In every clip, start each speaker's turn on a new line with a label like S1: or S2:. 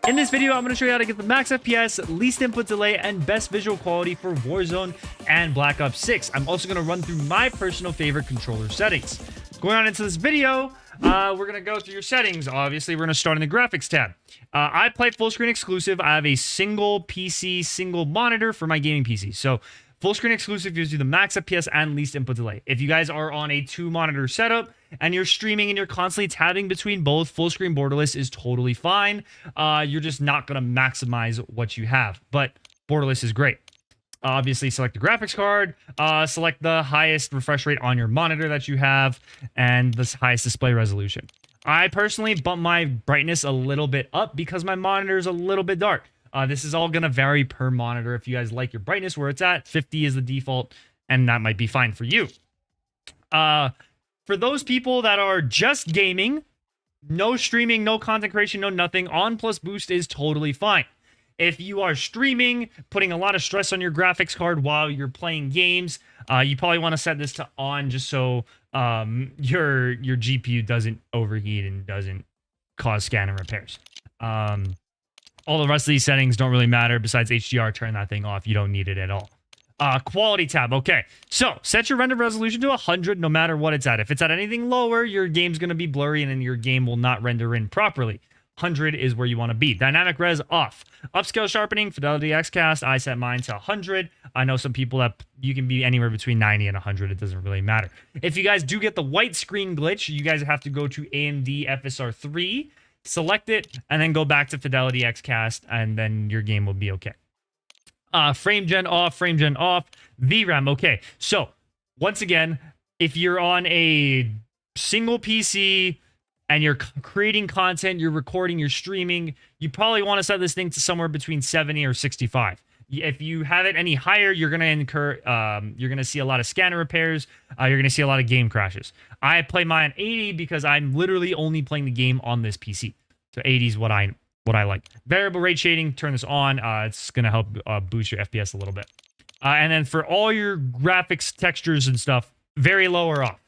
S1: In this video, I'm going to show you how to get the max FPS, least input delay, and best visual quality for Warzone and Black Ops 6. I'm also going to run through my personal favorite controller settings. Going on into this video, we're going to go through your settings. Obviously, we're going to start in the graphics tab. I play full screen exclusive. I have a single PC, single monitor for my gaming PC. So full screen exclusive gives you the max FPS and least input delay. If you guys are on a 2-monitor setup and you're streaming and you're constantly tabbing between both, full screen borderless is totally fine. You're just not going to maximize what you have, but borderless is great. Obviously, select the graphics card, select the highest refresh rate on your monitor that you have, and the highest display resolution. I personally bump my brightness a little bit up because my monitor is a little bit dark. This is all going to vary per monitor. If you guys like your brightness where it's at, 50 is the default, and that might be fine for you. For those people that are just gaming, no streaming, no content creation, no nothing, on plus boost is totally fine. If you are streaming, putting a lot of stress on your graphics card while you're playing games, you probably want to set this to on just so your GPU doesn't overheat and doesn't cause scanner repairs. All the rest of these settings don't really matter. Besides HDR, turn that thing off. You don't need it at all. Quality tab. Okay, so set your render resolution to 100 no matter what it's at. If it's at anything lower, your game's going to be blurry and then your game will not render in properly. 100 is where you want to be. Dynamic res off. Upscale sharpening, fidelity XCast. I set mine to 100. I know some people that you can be anywhere between 90 and 100. It doesn't really matter. If you guys do get the white screen glitch, you guys have to go to AMD FSR 3, select it, and then go back to fidelity XCast, and then your game will be okay. Frame gen off, VRAM. Okay, so once again, if you're on a single PC and you're creating content, you're recording, you're streaming, you probably want to set this thing to somewhere between 70 or 65. If you have it any higher, you're going to see a lot of scanner repairs. You're going to see a lot of game crashes. I play mine 80 because I'm literally only playing the game on this PC. So 80 is what I like. Variable rate shading, turn this on. It's going to help boost your FPS a little bit. And then for all your graphics, textures, and stuff, very low or off.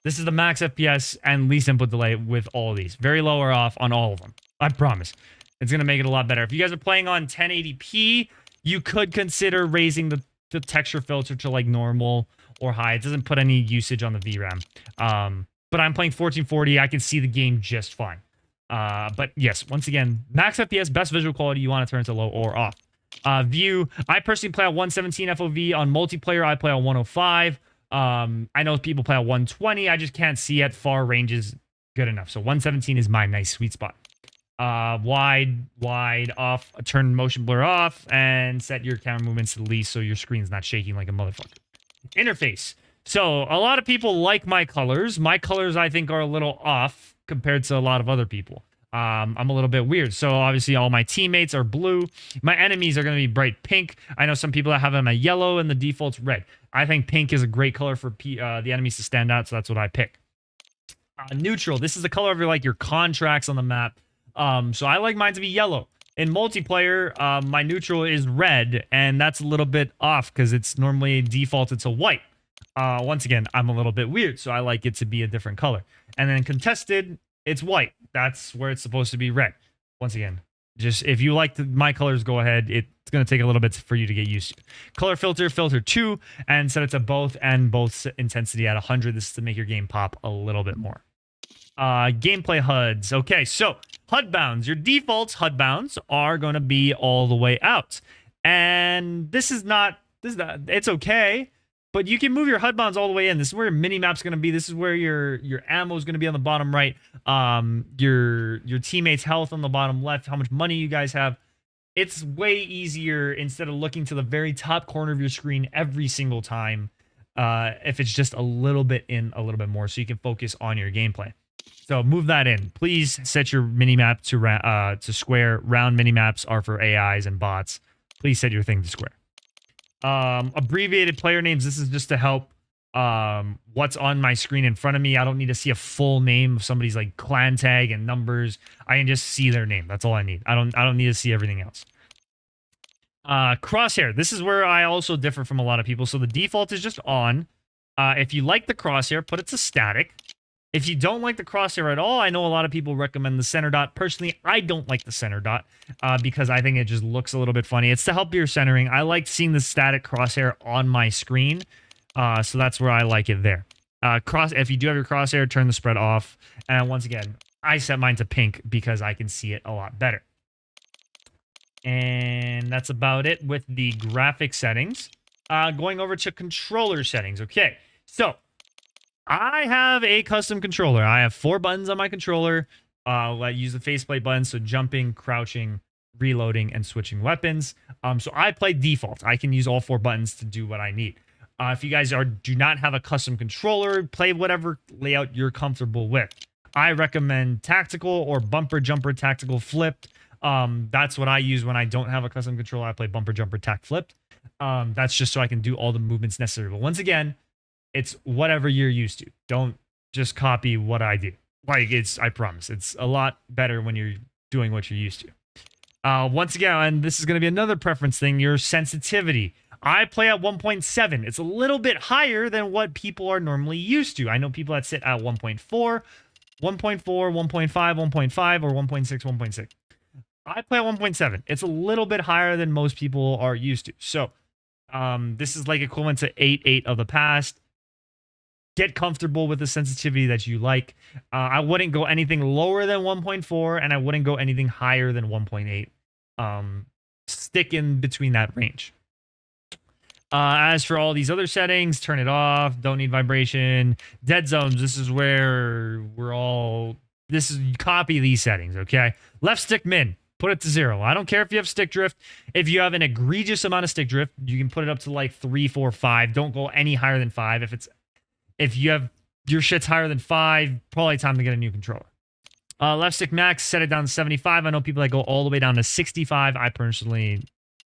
S1: This is the max FPS and least input delay with all of these. Very low or off on all of them. I promise. It's going to make it a lot better. If you guys are playing on 1080p, you could consider raising the texture filter to like normal or high. It doesn't put any usage on the VRAM. But I'm playing 1440. I can see the game just fine. But yes, once again, max FPS, best visual quality, you want to turn to low or off. View, I personally play at 117 FOV. On multiplayer, I play on 105. I know people play at 120. I just can't see at far ranges good enough. So 117 is my nice sweet spot. Wide off, turn motion blur off, and set your camera movements to the least so your screen's not shaking like a motherfucker. Interface. So a lot of people like my colors. My colors, I think, are a little off compared to a lot of other people. I'm a little bit weird. So obviously all my teammates are blue. My enemies are going to be bright pink. I know some people that have them at yellow and the default's red. I think pink is a great color for the enemies to stand out, so that's what I pick. Neutral. This is the color of your contracts on the map. So I like mine to be yellow. In multiplayer, my neutral is red, and that's a little bit off because it's normally defaulted to white. Once again, I'm a little bit weird, so I like it to be a different color. And then contested, it's white. That's where it's supposed to be red. Once again, just if you like my colors, go ahead. It's going to take a little bit for you to get used to. Color filter, filter 2, and set it to both and both intensity at 100. This is to make your game pop a little bit more. Gameplay HUDs. Okay, so HUD bounds. Your default HUD bounds are going to be all the way out. And this is not, it's okay. But you can move your HUD bounds all the way in. This is where your mini-map's going to be. This is where your ammo is going to be on the bottom right. Your teammates' health on the bottom left. How much money you guys have. It's way easier instead of looking to the very top corner of your screen every single time. If it's just a little bit in, a little bit more, so you can focus on your gameplay. So move that in. Please set your mini-map to square. Round mini-maps are for AIs and bots. Please set your thing to square. Abbreviated player names. This is just to help what's on my screen in front of me. I don't need to see a full name of somebody's like clan tag and numbers. I can just see their name. That's all I need. I don't need to see everything else. Crosshair. This is where I also differ from a lot of people. So the default is just on. If you like the crosshair, put it to static. If you don't like the crosshair at all, I know a lot of people recommend the center dot. Personally, I don't like the center dot because I think it just looks a little bit funny. It's to help your centering. I like seeing the static crosshair on my screen, so that's where I like it there. If you do have your crosshair, turn the spread off. And once again, I set mine to pink because I can see it a lot better. And that's about it with the graphic settings. Going over to controller settings. Okay, so I have a custom controller. I have 4 buttons on my controller. I use the faceplate buttons, so jumping, crouching, reloading, and switching weapons. So I play default. I can use all 4 buttons to do what I need. If you guys do not have a custom controller, play whatever layout you're comfortable with. I recommend tactical or bumper jumper tactical flipped. That's what I use when I don't have a custom controller. I play bumper jumper tac flipped. That's just so I can do all the movements necessary. But once again, it's whatever you're used to. Don't just copy what I do. Like, I promise, it's a lot better when you're doing what you're used to. Once again, and this is going to be another preference thing, your sensitivity. I play at 1.7. It's a little bit higher than what people are normally used to. I know people that sit at 1.4, 1.4, 1.5, 1.5, or 1.6, 1.6. I play at 1.7. It's a little bit higher than most people are used to. So, this is like equivalent to 8.8 of the past. Get comfortable with the sensitivity that you like. I wouldn't go anything lower than 1.4, and I wouldn't go anything higher than 1.8. Stick in between that range. As for all these other settings, turn it off. Don't need vibration. Dead zones. This is where copy these settings, okay? Left stick min. Put it to 0. I don't care if you have stick drift. If you have an egregious amount of stick drift, you can put it up to like 3, 4, 5. Don't go any higher than 5. If you have your shit's higher than 5, probably time to get a new controller. Left stick max, set it down to 75. I know people that go all the way down to 65. I personally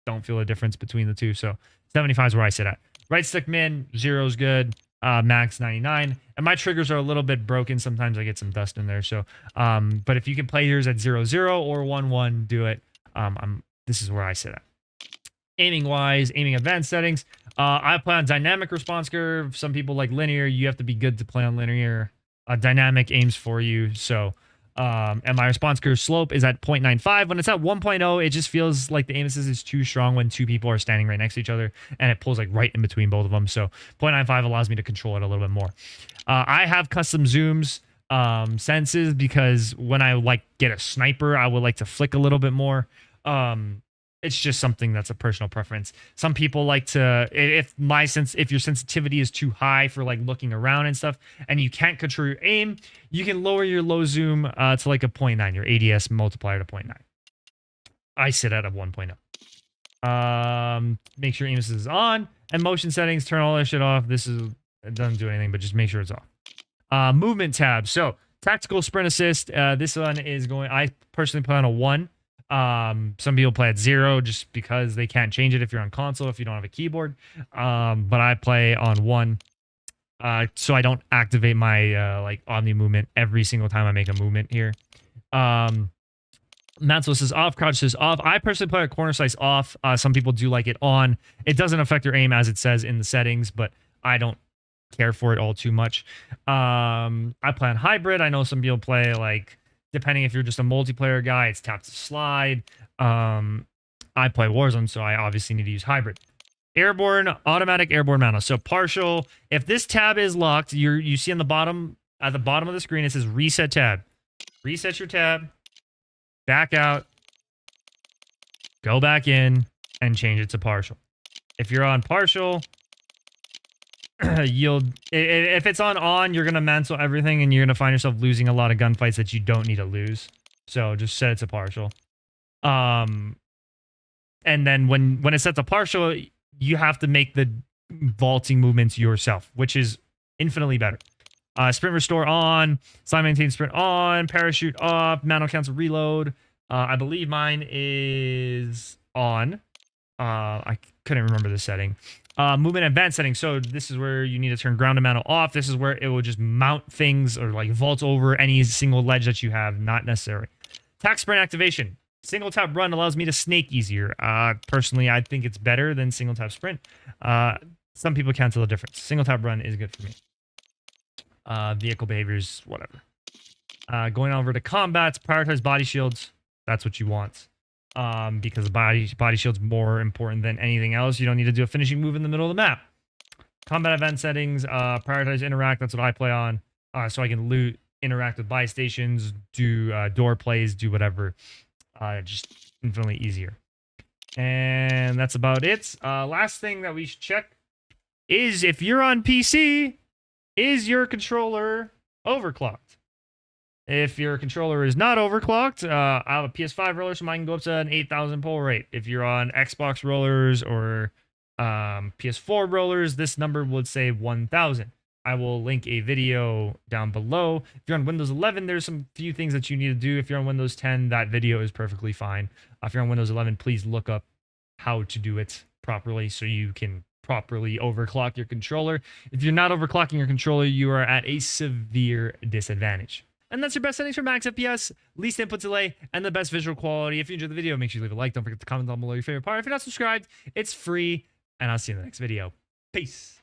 S1: don't feel a difference between the two, so 75 is where I sit at. Right stick min, 0 is good. Max 99. And my triggers are a little bit broken. Sometimes I get some dust in there. So, but if you can play yours at 0, 0 or 1, 1, do it. This is where I sit at. Aiming wise, aiming advanced settings. I play on dynamic response curve. Some people like linear. You have to be good to play on linear. Dynamic aims for you. So, and my response curve slope is at 0.95. When it's at 1.0, it just feels like the aim assist is too strong when 2 people are standing right next to each other, and it pulls like right in between both of them. So 0.95 allows me to control it a little bit more. I have custom zooms, senses, because when I like get a sniper, I would like to flick a little bit more. It's just something that's a personal preference. Some people like to, if your sensitivity is too high for like looking around and stuff, and you can't control your aim, you can lower your low zoom to like a 0.9, your ADS multiplier to 0.9. I sit at a 1.0. Make sure aim assist is on, and motion settings, turn all that shit off. It doesn't do anything, but just make sure it's off. Movement tab. So tactical sprint assist. This one is I personally play on a 1. Some people play at 0 just because they can't change it if you're on console, if you don't have a keyboard. But I play on 1, so I don't activate my like Omni movement every single time I make a movement here. Mantle is off, crouch is off. I personally play a corner slice off. Some people do like it on. It doesn't affect your aim as it says in the settings, but I don't care for it all too much. I play on hybrid. I know some people play like, depending if you're just a multiplayer guy, it's tap to slide. I play Warzone, so I obviously need to use hybrid. Airborne, automatic airborne mounted. So partial. If this tab is locked, you see on the bottom, at the bottom of the screen, it says reset tab. Reset your tab, back out, go back in, and change it to partial. If you're on partial, if it's on, you're gonna mantle everything, and you're gonna find yourself losing a lot of gunfights that you don't need to lose. So just set it to partial. And then when it's set to partial, you have to make the vaulting movements yourself, which is infinitely better. Sprint restore on, slide maintain sprint on, parachute off, mantle cancel reload. I believe mine is on. I couldn't remember the setting. Movement advanced setting. So this is where you need to turn ground to mantle off. This is where it will just mount things or like vault over any single ledge that you have. Not necessary. Tac sprint activation. Single tap run allows me to snake easier. Personally, I think it's better than single tap sprint. Some people can't tell the difference. Single tap run is good for me. Vehicle behaviors, whatever. Going over to combats, prioritize body shields. That's what you want. Because body shield's more important than anything else. You don't need to do a finishing move in the middle of the map. Combat event settings, prioritize interact. That's what I play on. So I can loot, interact with buy stations, do door plays, do whatever. Just infinitely easier. And that's about it. Last thing that we should check is if you're on PC, is your controller overclocked? If your controller is not overclocked, I have a PS5 roller, so mine can go up to an 8,000 pull rate. If you're on Xbox rollers or PS4 rollers, this number would say 1,000. I will link a video down below. If you're on Windows 11, there's some few things that you need to do. If you're on Windows 10, that video is perfectly fine. If you're on Windows 11, please look up how to do it properly so you can properly overclock your controller. If you're not overclocking your controller, you are at a severe disadvantage. And that's your best settings for max FPS, least input delay, and the best visual quality. If you enjoyed the video, make sure you leave a like. Don't forget to comment down below your favorite part. If you're not subscribed, it's free. And I'll see you in the next video. Peace.